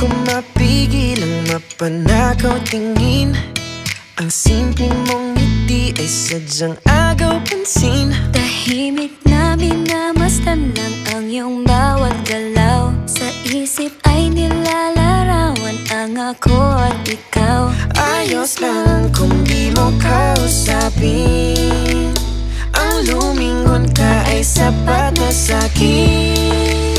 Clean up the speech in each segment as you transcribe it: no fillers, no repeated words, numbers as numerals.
ko mapigil ang mapanakaw tingin. Ang simple mong ngiti ay sadyang agaw pansin. Tahimik na minamasdan lang ang iyong bawat galaw. Sa isip ay nilalarawan ang ako at ikaw. Ayos lang kung di mo kausapin. Ang lumingon ka ay sapat na sa'kin.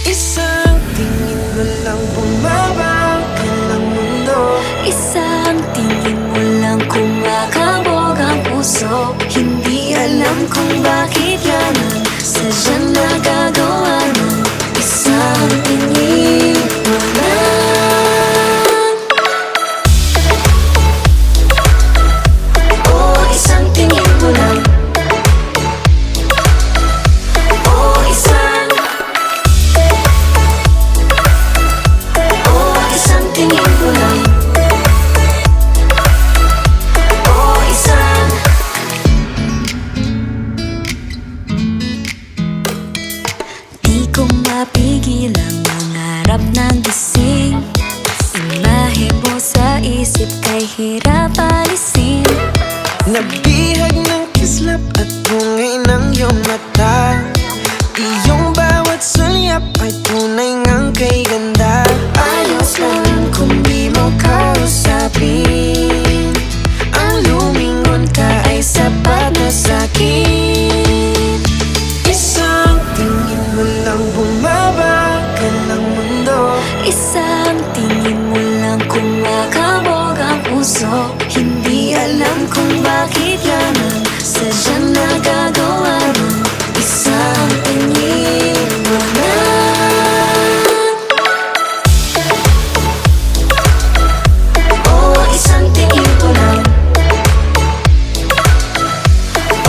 Isang tingin mo lang bumaba ka ng mundo. Isang tingin mo lang kumakabog ang puso. Hindi alam kung bakit yan ang sadyang nagagawa ng isang tingin mo lang. Oh, isang tingin mo lang. Oh, isang tingin mo lang. Mapigil ang mangarap ng gising. Imahe mo sa isip kay hirap alisin. Nabihag ng kislap at bungay ng iyong mata. Iyong bawat sulyap ay tunay ngang kay ganda. Ayos lang kung di mo kausapin. Ang lumingon ka ay sapat na sa'kin. Isang tingin mo lang bumaba ka ng mundo. Isang tingin mo lang kumakabog ang puso. Hindi alam kung bakit yan ang sadyang nagagawa ng isang tingin mo lang. Oh, isang tingin mo lang.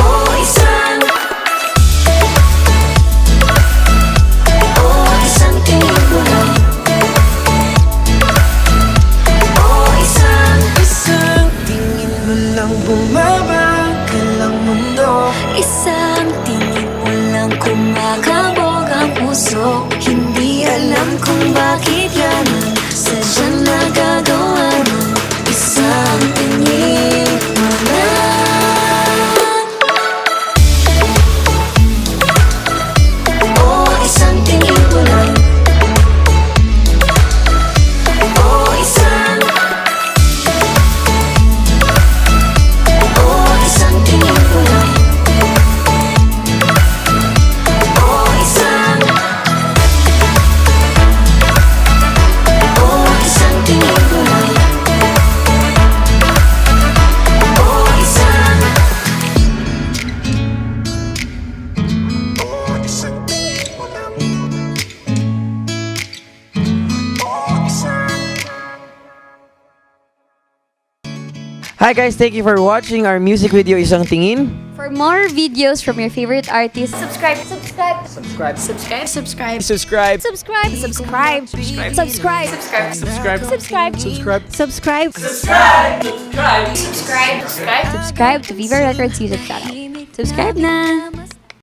Oh, isang tingin mo lang. Oh, isang tingin mo lang bumaba ka ng mundo. Isang tingin mo lang kumakabog ang puso. Hindi alam kung bakit yan ang sadyang nagagawa ng isang tingin mo lang. Oh, isang tingin mo lang. Oh, isang tingin mo lang. Oh, isang tingin mo lang. Oh, isang Hi guys, thank you for watching our music video Isang Tingin. For more videos from your favorite artists, subscribe. Subscribe. Subscribe. Subscribe. Subscribe. Subscribe. Subscribe. Subscribe. Subscribe. Subscribe. Subscribe. Subscribe. Subscribe. Subscribe. Subscribe to Viva Records YouTube channel. Subscribe na!